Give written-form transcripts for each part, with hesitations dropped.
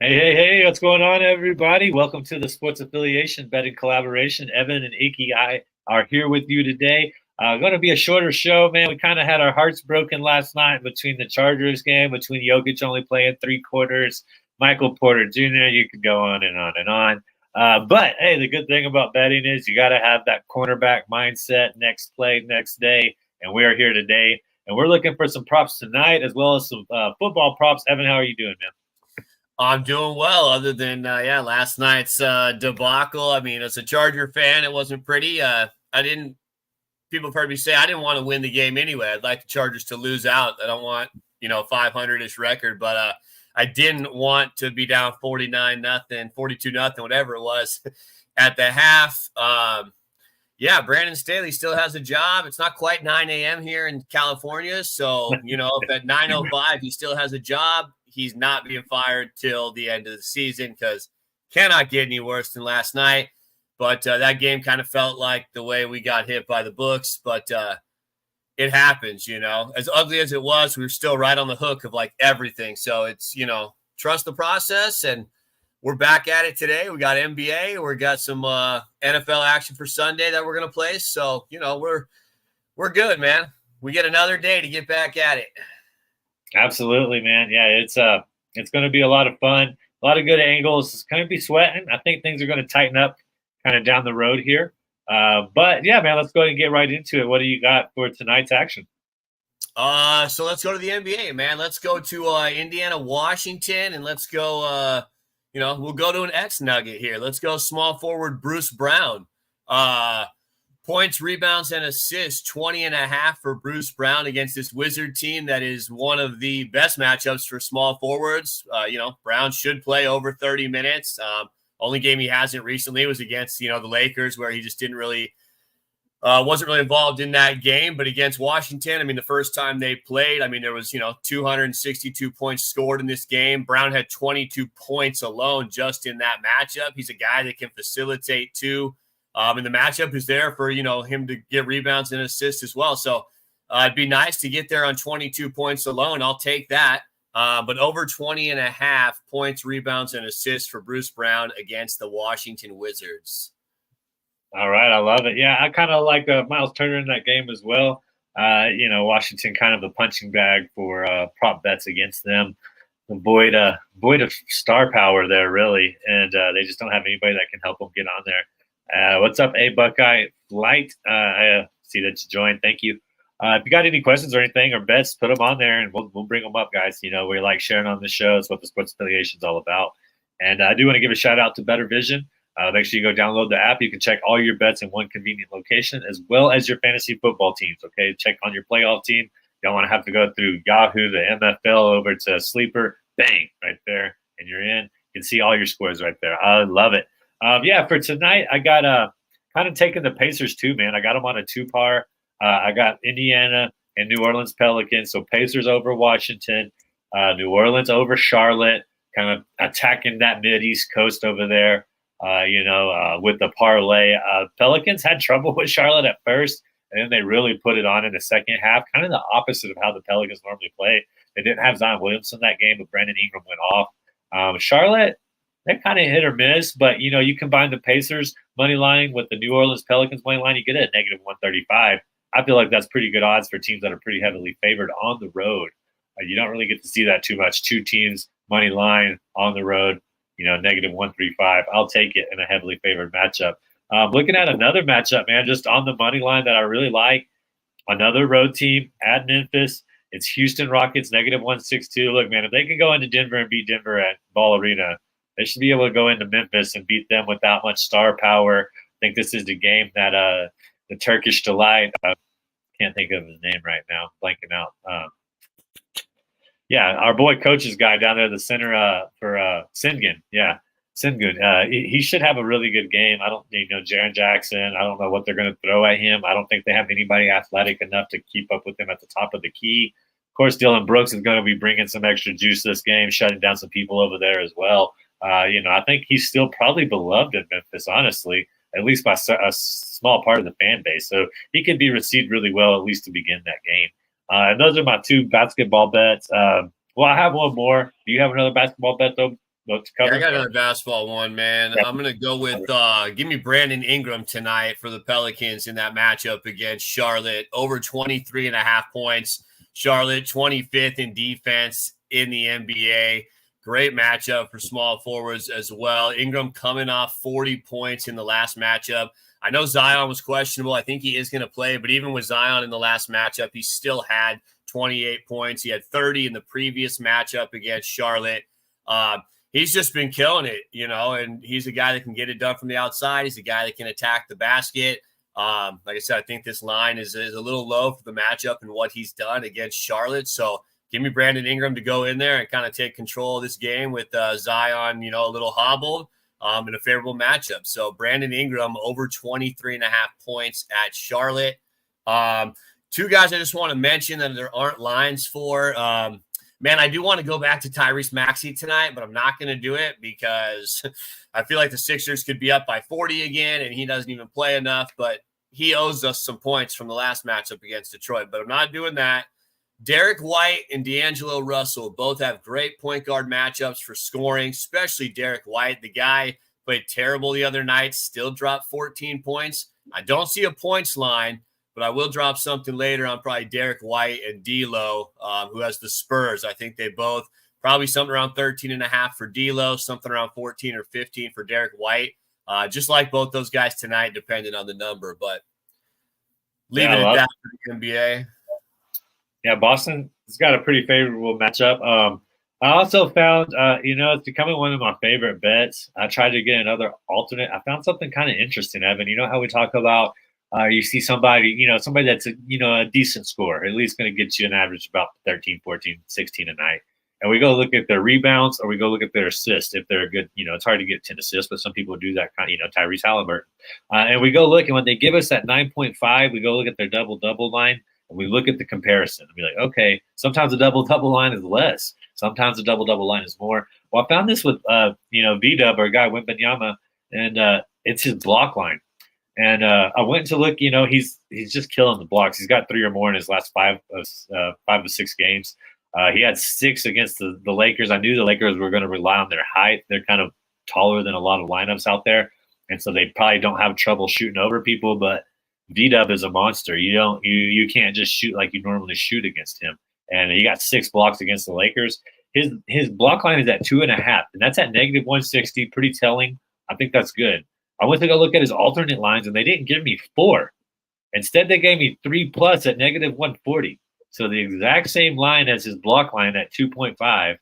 Hey, what's going on, everybody? Welcome to the Sports Affiliation Betting Collaboration. Evan and Iggy are here with you today. Going to be a shorter show, man. We kind of had our hearts broken last night between the Chargers game, between Jokic only playing three quarters, Michael Porter Jr., you could go on and on and on. But, hey, the good thing about betting is you got to have that cornerback mindset, next play, next day, and we are here today. And we're looking for some props tonight as well as some football props. Evan, how are you doing, man? I'm doing well, other than last night's debacle. I mean, as a Charger fan, it wasn't pretty. People have heard me say I didn't want to win the game anyway. I'd like the Chargers to lose out. I don't want 500-ish record, but I didn't want to be down 49-0, 42-0, whatever it was at the half. Brandon Staley still has a job. It's not quite 9 a.m. here in California, so if at 9:05 he still has a job, he's not being fired till the end of the season because cannot get any worse than last night. But that game kind of felt like the way we got hit by the books. But it happens, As ugly as it was, we were still right on the hook of like everything. So it's, trust the process. And we're back at it today. We got NBA. We got some NFL action for Sunday that we're going to play. So, we're good, man. We get another day to get back at it. Absolutely, man. Yeah, it's going to be a lot of fun, a lot of good angles. It's going to be sweating. I think things are going to tighten up kind of down the road here. But yeah, man, let's go ahead and get right into it. What do you got for tonight's action? So let's go to the NBA, man. Let's go to Indiana, Washington, and let's go. We'll go to an X nugget here. Let's go small forward Bruce Brown. Points, rebounds, and assists, 20.5 for Bruce Brown against this Wizard team that is one of the best matchups for small forwards. Brown should play over 30 minutes. Only game he hasn't recently was against, the Lakers, where he just didn't really wasn't really involved in that game. But against Washington, the first time they played, there was, 262 points scored in this game. Brown had 22 points alone just in that matchup. He's a guy that can facilitate too. And the matchup is there for, him to get rebounds and assists as well. So it'd be nice to get there on 22 points alone. I'll take that. But over 20.5 points, rebounds, and assists for Bruce Brown against the Washington Wizards. All right. I love it. Yeah, I kind of like Miles Turner in that game as well. Washington kind of the punching bag for prop bets against them. Void of star power there, really. And they just don't have anybody that can help them get on there. What's up, Buckeye Flight? I see that you joined. Thank you. If you got any questions or anything or bets, put them on there and we'll bring them up, guys. We like sharing on the show. It's what the sports affiliation is all about. And I do want to give a shout out to Better Vision. Make sure you go download the app. You can check all your bets in one convenient location as well as your fantasy football teams. Okay, check on your playoff team. You don't want to have to go through Yahoo, the NFL, over to Sleeper. Bang, right there, and you're in. You can see all your scores right there. I love it. For tonight, I got kind of taking the Pacers too, man. I got them on a 2-par. I got Indiana and New Orleans Pelicans. So Pacers over Washington, New Orleans over Charlotte, kind of attacking that mid-East Coast over there, with the parlay. Pelicans had trouble with Charlotte at first, and then they really put it on in the second half, kind of the opposite of how the Pelicans normally play. They didn't have Zion Williamson that game, but Brandon Ingram went off. Charlotte, they kind of hit or miss, but, you combine the Pacers money line with the New Orleans Pelicans money line, you get it at negative 135. I feel like that's pretty good odds for teams that are pretty heavily favored on the road. You don't really get to see that too much. Two teams money line on the road, negative 135. I'll take it in a heavily favored matchup. Looking at another matchup, man, just on the money line that I really like, another road team at Memphis. It's Houston Rockets, negative 162. Look, man, if they can go into Denver and beat Denver at Ball Arena, they should be able to go into Memphis and beat them without much star power. I think this is the game that the Turkish delight, I can't think of his name right now, blanking out. Our boy coach's guy down there, the center for Sengun. Yeah, Sengun. He should have a really good game. I don't, Jaren Jackson. I don't know what they're going to throw at him. I don't think they have anybody athletic enough to keep up with him at the top of the key. Of course, Dylan Brooks is going to be bringing some extra juice this game, shutting down some people over there as well. I think he's still probably beloved in Memphis, honestly, at least by a small part of the fan base. So he could be received really well, at least to begin that game. And those are my two basketball bets. I have one more. Do you have another basketball bet, though, Both to Yeah, cover. I got another basketball one, man. Yeah. I'm going to go with give me Brandon Ingram tonight for the Pelicans in that matchup against Charlotte. Over 23.5 points. Charlotte, 25th in defense in the NBA. Great matchup for small forwards as well. Ingram coming off 40 points in the last matchup. I know Zion was questionable. I think he is going to play, but even with Zion in the last matchup, he still had 28 points. He had 30 in the previous matchup against Charlotte. He's just been killing it, and he's a guy that can get it done from the outside. He's a guy that can attack the basket. Like I said, I think this line is a little low for the matchup and what he's done against Charlotte. So give me Brandon Ingram to go in there and kind of take control of this game with Zion, a little hobbled in a favorable matchup. So Brandon Ingram over 23.5 points at Charlotte. Two guys I just want to mention that there aren't lines for. Man, I do want to go back to Tyrese Maxey tonight, but I'm not going to do it because I feel like the Sixers could be up by 40 again, and he doesn't even play enough. But he owes us some points from the last matchup against Detroit, but I'm not doing that. Derek White and D'Angelo Russell both have great point guard matchups for scoring, especially Derek White. The guy played terrible the other night, still dropped 14 points. I don't see a points line, but I will drop something later on probably Derek White and D'Lo, who has the Spurs. I think they both probably something around 13.5 for D'Lo, something around 14 or 15 for Derek White. Just like both those guys tonight, depending on the number. But leave it at that for the NBA. Yeah, Boston has got a pretty favorable matchup. I also found, it's becoming one of my favorite bets. I tried to get another alternate. I found something kind of interesting, Evan. You know how we talk about you see somebody that's a decent scorer, at least going to get you an average about 13, 14, 16 a night. And we go look at their rebounds or we go look at their assists if they're a good, it's hard to get 10 assists, but some people do that kind of, Tyrese Halliburton. And we go look, and when they give us that 9.5, we go look at their double-double line, and we look at the comparison and be like, okay, sometimes a double-double line is less. Sometimes a double-double line is more. Well, I found this with, V-Dub, our guy, Wembanyama, and it's his block line. And I went to look, he's just killing the blocks. He's got 3 or more in his last 5 of 6 games. He had 6 against the Lakers. I knew the Lakers were going to rely on their height. They're kind of taller than a lot of lineups out there. And so they probably don't have trouble shooting over people, but V-Dub is a monster. You can't just shoot like you normally shoot against him. And he got 6 blocks against the Lakers. His block line is at 2.5, and that's at negative 160. Pretty telling. I think that's good. I went to go look at his alternate lines, and they didn't give me 4. Instead, they gave me 3+ at negative 140. So the exact same line as his block line at 2.5,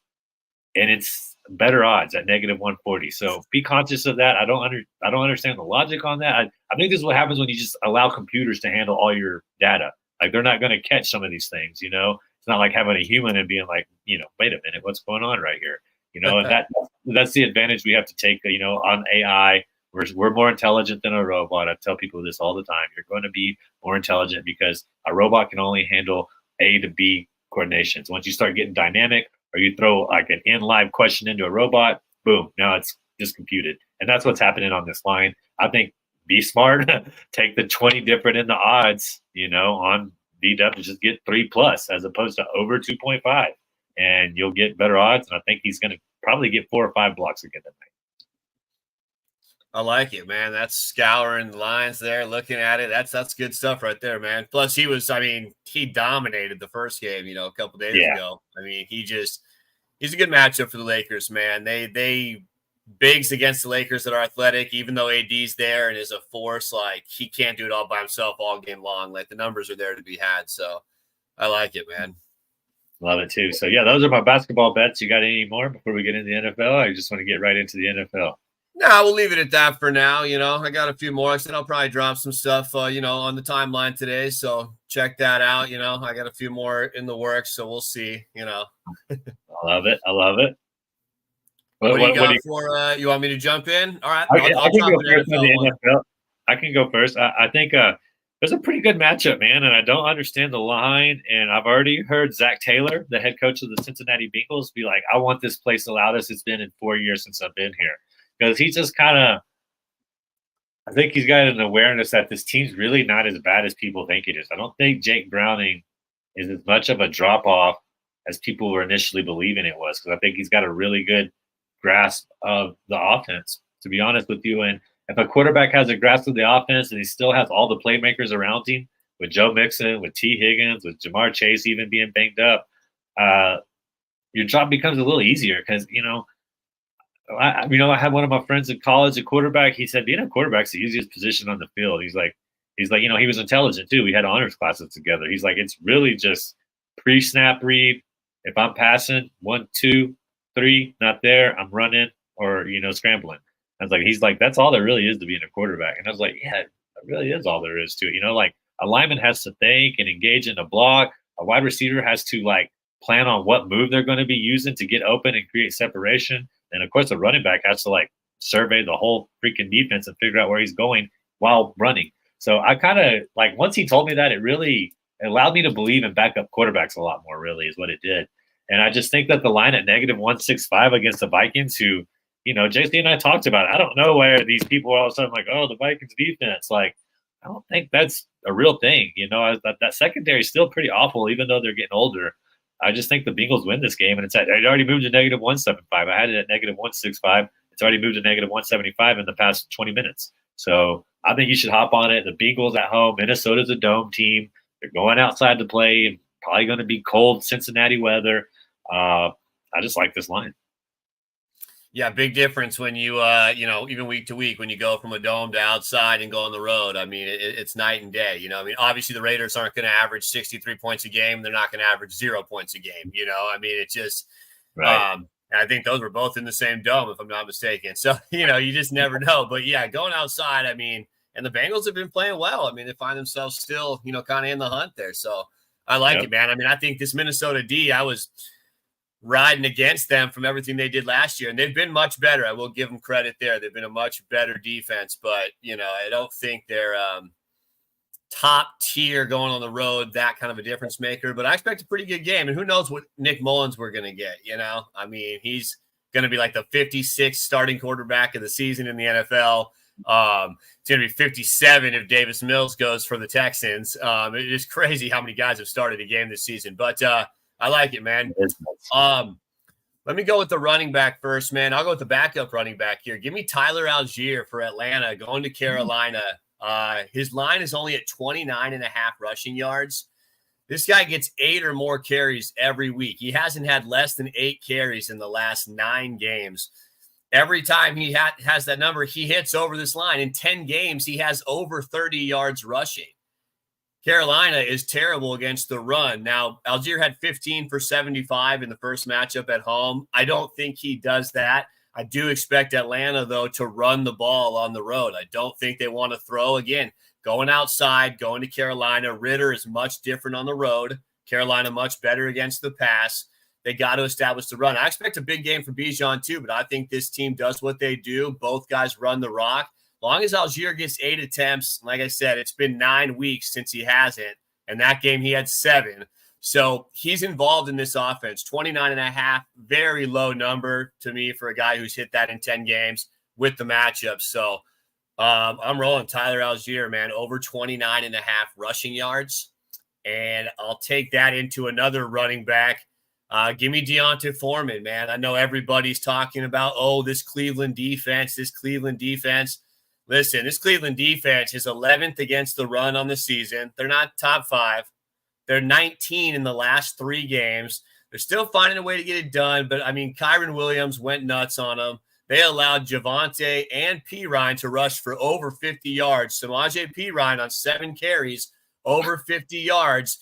and it's better odds at negative 140. So be conscious of that. I don't understand the logic on that. I think this is what happens when you just allow computers to handle all your data. Like, they're not going to catch some of these things. It's not like having a human and being like, wait a minute, what's going on right here? And that's the advantage we have to take. On AI. We're more intelligent than a robot. I tell people this all the time. You're going to be more intelligent because a robot can only handle A to B coordinations. Once you start getting dynamic, or you throw like an in-live question into a robot, boom, now it's just computed. And that's what's happening on this line. I think be smart, take the 20 different in the odds, on VW to just get 3+ as opposed to over 2.5, and you'll get better odds. And I think he's going to probably get 4 or 5 blocks again tonight. I like it, man. That's scouring the lines there, looking at it. That's good stuff right there, man. Plus, he dominated the first game, a couple days ago. He's a good matchup for the Lakers, man. They bigs against the Lakers that are athletic, even though AD's there and is a force. Like, he can't do it all by himself all game long. Like, the numbers are there to be had. So I like it, man. Love it too. So yeah, those are my basketball bets. You got any more before we get into the NFL? I just want to get right into the NFL. No, we'll leave it at that for now. I got a few more. I said I'll probably drop some stuff, on the timeline today. So check that out. I got a few more in the works, so we'll see. I love it. What do you got for? You want me to jump in? All right, I can go first on the NFL. I can go first. I think there's a pretty good matchup, man, and I don't understand the line. And I've already heard Zach Taylor, the head coach of the Cincinnati Bengals, be like, "I want this place to allow this. It's been in 4 years since I've been here." Because he's just I think he's got an awareness that this team's really not as bad as people think it is. I don't think Jake Browning is as much of a drop-off as people were initially believing it was, because I think he's got a really good grasp of the offense, to be honest with you. And if a quarterback has a grasp of the offense and he still has all the playmakers around him, with Joe Mixon, with T. Higgins, with Jamar Chase even being banged up, your job becomes a little easier because, I had one of my friends in college, a quarterback. He said being a quarterback's the easiest position on the field. He's like, he was intelligent too. We had honors classes together. He's like, it's really just pre-snap read. If I'm passing 1, 2, 3, not there, I'm running or scrambling. He's like, that's all there really is to being a quarterback. And I was like, yeah, that really is all there is to it. Like a lineman has to think and engage in a block. A wide receiver has to plan on what move they're going to be using to get open and create separation. And of course, the running back has to survey the whole freaking defense and figure out where he's going while running. So I kind of once he told me that, it really allowed me to believe in backup quarterbacks a lot more, really, is what it did. And I just think that the line at -165 against the Vikings, who, JC and I talked about, I don't know where these people are all of a sudden oh, the Vikings defense. I don't think that's a real thing. That secondary is still pretty awful, even though they're getting older. I just think the Bengals win this game, and it already moved to -175. I had it at -165. It's already moved to -175 in the past 20 minutes. So I think you should hop on it. The Bengals at home. Minnesota's a dome team. They're going outside to play, and probably going to be cold Cincinnati weather. I just like this line. Yeah, big difference when you, even week to week, when you go from a dome to outside and go on the road. I mean, it's night and day. Obviously the Raiders aren't going to average 63 points a game. They're not going to average 0 points a game. It's just, right. And I think those were both in the same dome, if I'm not mistaken. So, you just never know. But yeah, going outside, and the Bengals have been playing well. They find themselves still, kind of in the hunt there. So I like it, man. I think this Minnesota D, I was riding against them from everything they did last year, and they've been much better. I will give them credit there. They've been a much better defense, but I don't think they're top tier going on the road, that kind of a difference maker. But I expect a pretty good game, and who knows what Nick Mullins we're going to get. He's going to be like the 56th starting quarterback of the season in the NFL. It's going to be 57 if Davis Mills goes for the Texans. It is crazy how many guys have started a game this season, but I like it, man. Let me go with the running back first, man. I'll go with the backup running back here. Give me Tyler Algier for Atlanta going to Carolina. His line is only at 29.5 rushing yards. This guy gets 8 or more carries every week. He hasn't had less than 8 carries in the last 9 games. Every time he has that number, he hits over this line. In 10 games, he has over 30 yards rushing. Carolina is terrible against the run. Now, Algier had 15 for 75 in the first matchup at home. I don't think he does that. I do expect Atlanta, though, to run the ball on the road. I don't think they want to throw. Again, going outside, going to Carolina. Ritter is much different on the road. Carolina much better against the pass. They got to establish the run. I expect a big game for Bijan, too, but I think this team does what they do. Both guys run the rock. Long as Algier gets 8 attempts, like I said, it's been 9 weeks since he hasn't. And that game he had 7. So he's involved in this offense. 29.5, very low number to me for a guy who's hit that in 10 games with the matchup. So I'm rolling Tyler Algier, man, over 29.5 rushing yards. And I'll take that into another running back. Give me Deontay Foreman, man. I know everybody's talking about, this Cleveland defense. Listen, this Cleveland defense is 11th against the run on the season. They're not top 5. They're 19 in the last 3 games. They're still finding a way to get it done. But, Kyron Williams went nuts on them. They allowed Javonte and Pirine to rush for over 50 yards. Samaje Pirine on 7 carries, over 50 yards.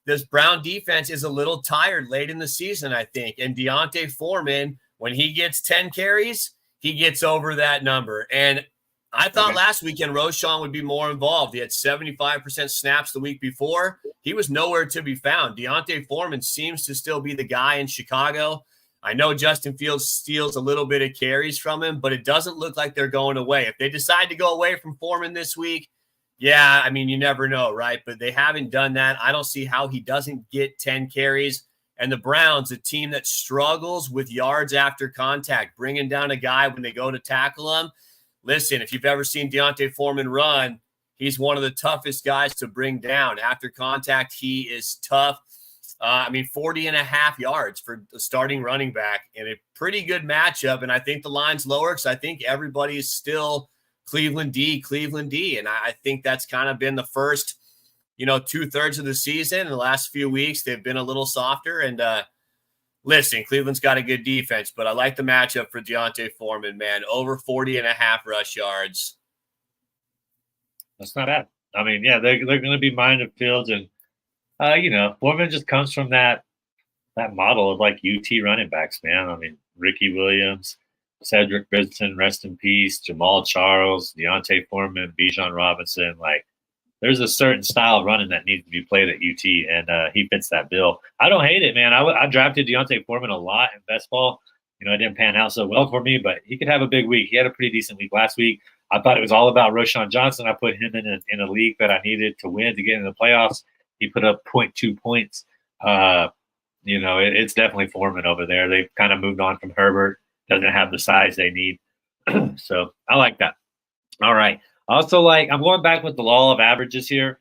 This Brown defense is a little tired late in the season, I think. And Deontay Foreman, when he gets 10 carries, he gets over that number. And I thought last weekend Roschon would be more involved. He had 75% snaps the week before. He was nowhere to be found. Deontay Foreman seems to still be the guy in Chicago. I know Justin Fields steals a little bit of carries from him, but it doesn't look like they're going away. If they decide to go away from Foreman this week, yeah, you never know, right? But they haven't done that. I don't see how he doesn't get 10 carries. And the Browns, a team that struggles with yards after contact, bringing down a guy when they go to tackle him. Listen, if you've ever seen Deontay Foreman run, he's one of the toughest guys to bring down. After contact, he is tough. 40 and a half yards for the starting running back in a pretty good matchup. And I think the line's lower because I think everybody is still Cleveland D. And I think that's kind of been the first, 2/3 of the season. In the last few weeks, they've been a little softer. And listen, Cleveland's got a good defense, but I like the matchup for Deontay Foreman, man. Over 40 and a half rush yards. That's not bad. I mean, yeah, they're going to be minded fields, and Foreman just comes from that model of like UT running backs, man. I mean, Ricky Williams, Cedric Benson, rest in peace, Jamal Charles, Deontay Foreman, Bijan Robinson. Like, there's a certain style of running that needs to be played at UT, and he fits that bill. I don't hate it, man. I drafted Deontay Foreman a lot in best ball. It didn't pan out so well for me, but he could have a big week. He had a pretty decent week last week. I thought it was all about Roschon Johnson. I put him in a league that I needed to win to get into the playoffs. He put up 0.2 points. It's definitely Foreman over there. They've kind of moved on from Herbert. Doesn't have the size they need. So I like that. All right. Also, I'm going back with the law of averages here.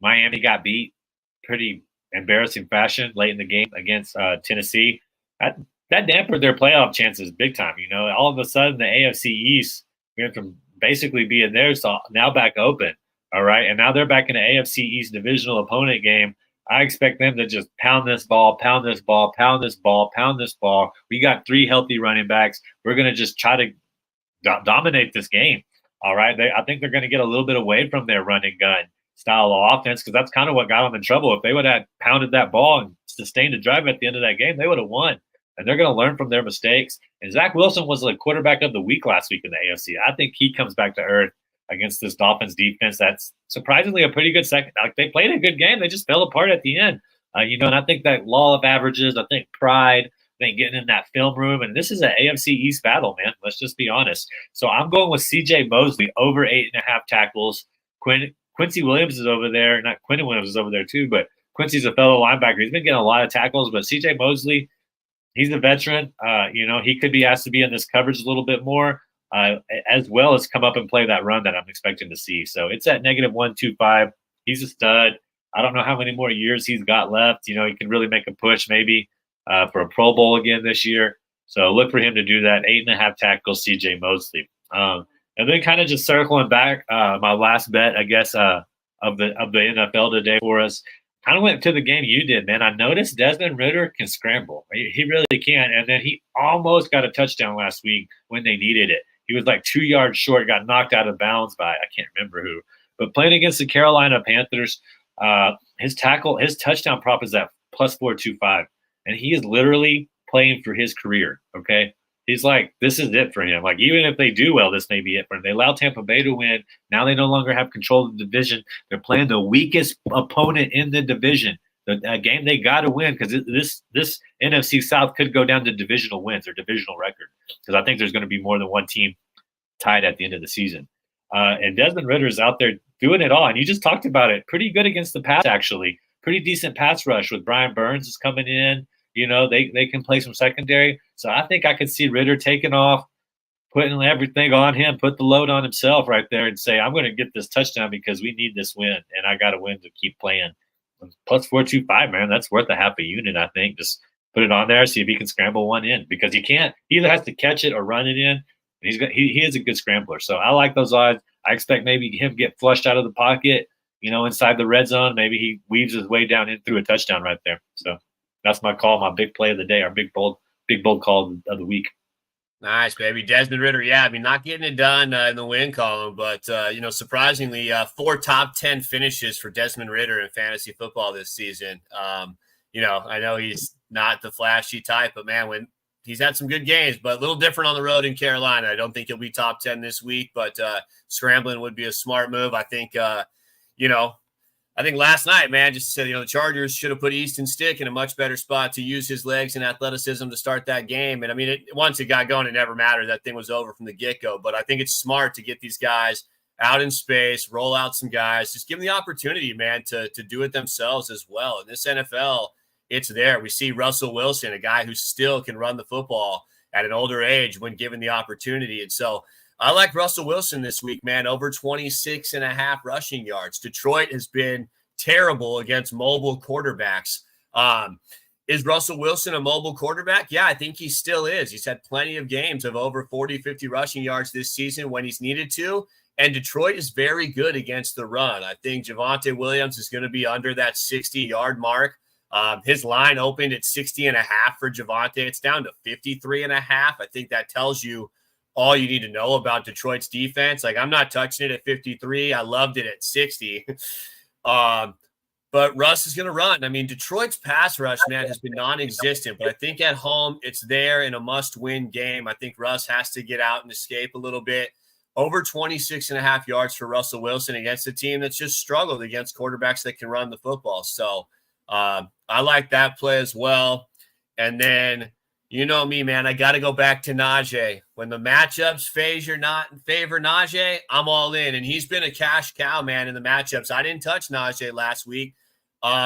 Miami got beat pretty embarrassing fashion late in the game against Tennessee. That dampened their playoff chances big time. All of a sudden the AFC East went from basically being theirs to now back open. All right. And now they're back in the AFC East divisional opponent game. I expect them to just pound this ball. We got 3 healthy running backs. We're going to just try to dominate this game. All right. I think they're going to get a little bit away from their running gun style of offense because that's kind of what got them in trouble. If they would have pounded that ball and sustained a drive at the end of that game, they would have won. And they're going to learn from their mistakes. And Zach Wilson was the quarterback of the week last week in the AFC. I think he comes back to earth against this Dolphins defense. That's surprisingly a pretty good second. They played a good game. They just fell apart at the end. And I think that law of averages, I think pride, I think getting in that film room. And this is an AFC East battle, man. Let's just be honest. So I'm going with CJ Mosley over 8.5 tackles. Quincy Williams is over there. Not Quentin Williams is over there too, but Quincy's a fellow linebacker. He's been getting a lot of tackles, but CJ Mosley, he's a veteran. He could be asked to be in this coverage a little bit more, as well as come up and play that run that I'm expecting to see. So it's at -125. He's a stud. I don't know how many more years he's got left. He can really make a push maybe for a Pro Bowl again this year. So look for him to do that. 8.5 tackles, CJ Mosley. And then kind of just circling back, my last bet, I guess, of the NFL today for us. Kind of went to the game you did, man. I noticed Desmond Ridder can scramble. He really can. And then he almost got a touchdown last week when they needed it. He was like 2 yards short, got knocked out of bounds by, I can't remember who. But playing against the Carolina Panthers, his touchdown prop is at +425. And he is literally playing for his career, okay? He's like, this is it for him. Like, even if they do well, this may be it for him. They allow Tampa Bay to win. Now they no longer have control of the division. They're playing the weakest opponent in the division. The game they got to win because this NFC South could go down to divisional wins or divisional record because I think there's going to be more than one team tied at the end of the season. And Desmond Ridder is out there doing it all. And you just talked about it. Pretty good against the pass, actually. Pretty decent pass rush with Brian Burns is coming in. They can play some secondary. So I think I could see Ridder taking off, putting everything on him, put the load on himself right there and say, I'm going to get this touchdown because we need this win, and I got to win to keep playing. +425, man. That's worth a half a unit, I think. Just put it on there, see if he can scramble one in because he can't. He either has to catch it or run it in. He is a good scrambler. So I like those odds. I expect maybe him get flushed out of the pocket, inside the red zone. Maybe he weaves his way down in through a touchdown right there. So that's my call, my big play of the day, our big bold call of the week. Nice, baby. Desmond Ridder, not getting it done in the win column, but, surprisingly, 4 top 10 finishes for Desmond Ridder in fantasy football this season. I know he's not the flashy type, but, man, when he's had some good games, but a little different on the road in Carolina. I don't think he'll be top 10 this week, but scrambling would be a smart move. I think, I think last night, man, just said, the Chargers should have put Easton Stick in a much better spot to use his legs and athleticism to start that game. And, I mean, once it got going, it never mattered. That thing was over from the get-go. But I think it's smart to get these guys out in space, roll out some guys, just give them the opportunity, man, to do it themselves as well. In this NFL, it's there. We see Russell Wilson, a guy who still can run the football at an older age when given the opportunity. And so I like Russell Wilson this week, man, over 26.5 rushing yards. Detroit has been terrible against mobile quarterbacks. Is Russell Wilson a mobile quarterback? Yeah, I think he still is. He's had plenty of games of over 40, 50 rushing yards this season when he's needed to. And Detroit is very good against the run. I think Javonte Williams is going to be under that 60-yard mark. His line opened at 60.5 for Javonte. It's down to 53.5. I think that tells you all you need to know about Detroit's defense. Like, I'm not touching it at 53. I loved it at 60. But Russ is going to run. I mean, Detroit's pass rush, man, has been non-existent. But I think at home, it's there in a must-win game. I think Russ has to get out and escape a little bit. Over 26.5 yards for Russell Wilson against a team that's just struggled against quarterbacks that can run the football. So I like that play as well. And then, you know me, man, I got to go back to Najee. When the matchups favor Najee, I'm all in. And he's been a cash cow, man, in the matchups. I didn't touch Najee last week.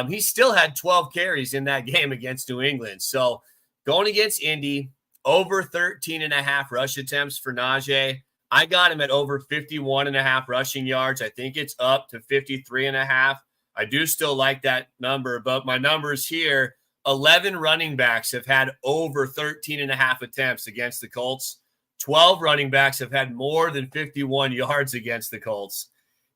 He still had 12 carries in that game against New England. So going against Indy, over 13.5 rush attempts for Najee. I got him at over 51.5 rushing yards. I think it's up to 53.5. I do still like that number, but my numbers here, 11 running backs have had over 13.5 attempts against the Colts. 12 running backs have had more than 51 yards against the Colts.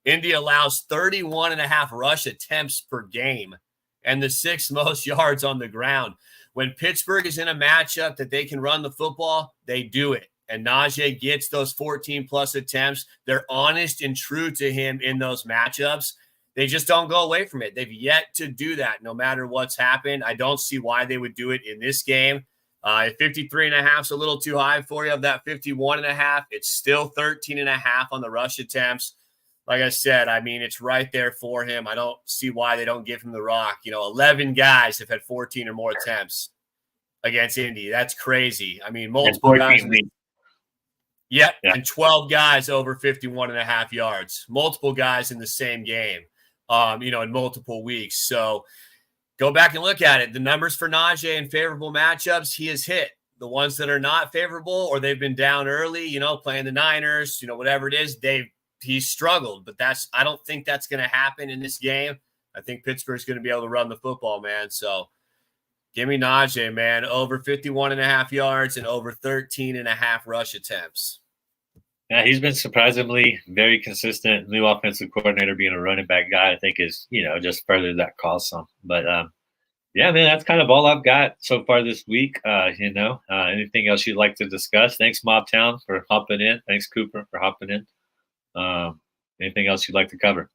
Indy allows 31.5 rush attempts per game and the 6th most yards on the ground. When Pittsburgh is in a matchup that they can run the football, they do it. And Najee gets those 14-plus attempts. They're honest and true to him in those matchups. They just don't go away from it. They've yet to do that no matter what's happened. I don't see why they would do it in this game. 53.5 is a little too high for you. Of that 51.5, it's still 13.5 on the rush attempts. Like I said, I mean, it's right there for him. I don't see why they don't give him the rock. 11 guys have had 14 or more attempts against Indy. That's crazy. I mean, multiple guys. Yeah, and 12 guys over 51.5 yards. Multiple guys in the same game, in multiple weeks. So go back and look at it. The numbers for Najee in favorable matchups, he has hit. The ones that are not favorable or they've been down early, playing the Niners, whatever it is, he's struggled. But I don't think that's going to happen in this game. I think Pittsburgh's going to be able to run the football, man. So give me Najee, man, over 51.5 yards and over 13.5 rush attempts. Yeah, he's been surprisingly very consistent. New offensive coordinator being a running back guy, I think is, just further that cause some. But, yeah, man, that's kind of all I've got so far this week. Anything else you'd like to discuss? Thanks, Mobtown, for hopping in. Thanks, Cooper, for hopping in. Anything else you'd like to cover?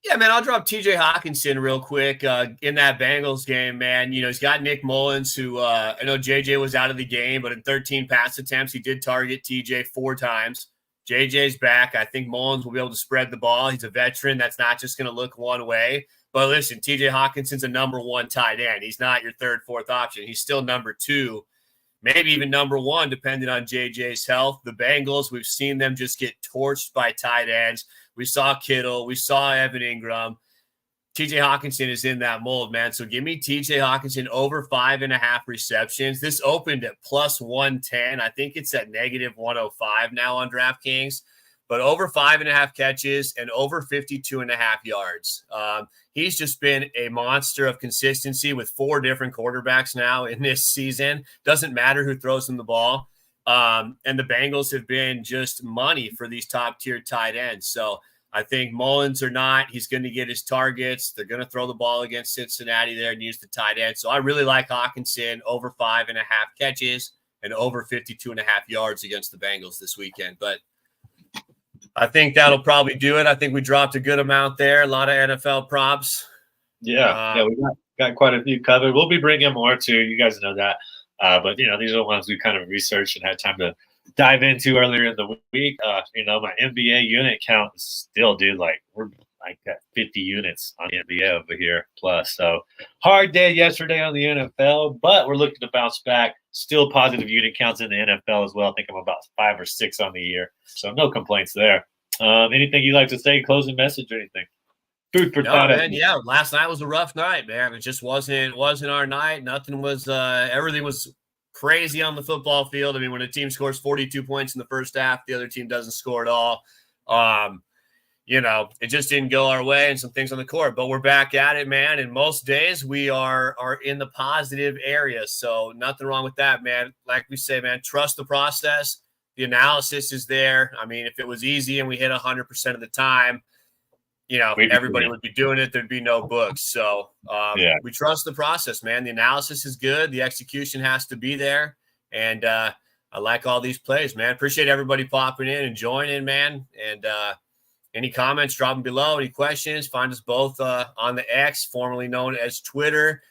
Yeah, man, I'll drop TJ Hawkinson real quick in that Bengals game, man. He's got Nick Mullins, who I know JJ was out of the game, but in 13 pass attempts, he did target TJ 4 times. JJ's back. I think Mullins will be able to spread the ball. He's a veteran. That's not just going to look one way. But listen, TJ Hawkinson's a number 1 tight end. He's not your 3rd, 4th option. He's still number 2, maybe even number 1, depending on JJ's health. The Bengals, we've seen them just get torched by tight ends. We saw Kittle. We saw Evan Ingram. TJ Hawkinson is in that mold, man. So give me TJ Hawkinson over 5.5 receptions. This opened at plus 110. I think it's at negative 105 now on DraftKings. But over 5.5 catches and over 52.5 yards. He's just been a monster of consistency with 4 different quarterbacks now in this season. Doesn't matter who throws him the ball. And the Bengals have been just money for these top-tier tight ends. So I think Mullins or not, he's going to get his targets. They're going to throw the ball against Cincinnati there and use the tight end. So I really like Hawkinson over 5.5 catches and over 52.5 yards against the Bengals this weekend. But I think that'll probably do it. I think we dropped a good amount there. A lot of NFL props. Yeah, we got quite a few covered. We'll be bringing more too. You guys know that. But these are the ones we kind of researched and had time to dive into earlier in the week. My NBA unit count is still, dude, we're like at 50 units on the NBA over here plus. So hard day yesterday on the NFL, but we're looking to bounce back. Still positive unit counts in the NFL as well. I think I'm about 5 or 6 on the year. So no complaints there. Anything you'd like to say, closing message or anything? Food for thought. Man, yeah, last night was a rough night, man. It just wasn't our night. Nothing was everything was crazy on the football field. I mean, when a team scores 42 points in the first half, the other team doesn't score at all. it just didn't go our way and some things on the court. But we're back at it, man. And most days we are in the positive area. So nothing wrong with that, man. Like we say, man, trust the process. The analysis is there. I mean, if it was easy and we hit 100% of the time, everybody would be doing it. There'd be no books. So we trust the process, man. The analysis is good. The execution has to be there. And I like all these plays, man. Appreciate everybody popping in and joining, man. And any comments, drop them below. Any questions, find us both on the X, formerly known as Twitter.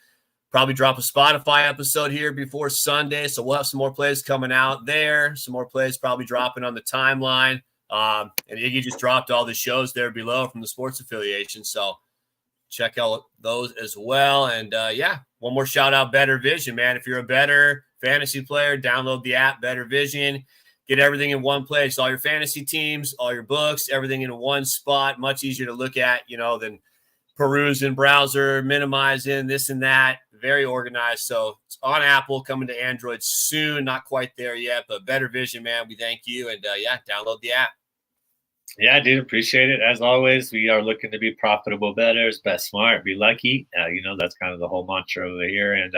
Probably drop a Spotify episode here before Sunday. So we'll have some more plays coming out there. Some more plays probably dropping on the timeline. And Iggy just dropped all the shows there below from the sports affiliation. So check out those as well. And one more shout out, Better Vision, man. If you're a better fantasy player, download the app, Better Vision. Get everything in one place, all your fantasy teams, all your books, everything in one spot. Much easier to look at, than perusing, browser, minimizing, this and that. Very organized. So it's on Apple, coming to Android soon. Not quite there yet, but Better Vision, man. We thank you. And download the app. Yeah, dude, appreciate it. As always, we are looking to be profitable bettors, bet smart, be lucky. That's kind of the whole mantra over here. And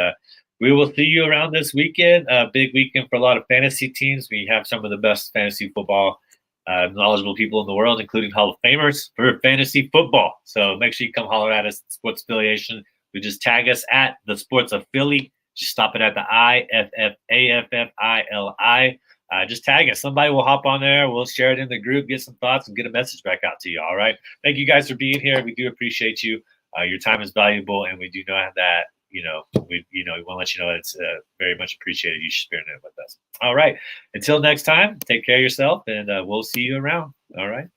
we will see you around this weekend. Big weekend for a lot of fantasy teams. We have some of the best fantasy football knowledgeable people in the world, including Hall of Famers for fantasy football. So make sure you come holler at us, Sports Affiliation. We just tag us at the Sports Affili. Just stop it at the IFFAFFILI. Just tag us. Somebody will hop on there. We'll share it in the group, get some thoughts, and get a message back out to you. All right. Thank you guys for being here. We do appreciate you. Your time is valuable, and we do know that. We want to let you know that it's very much appreciated. You sharing it with us. All right. Until next time, take care of yourself, and we'll see you around. All right.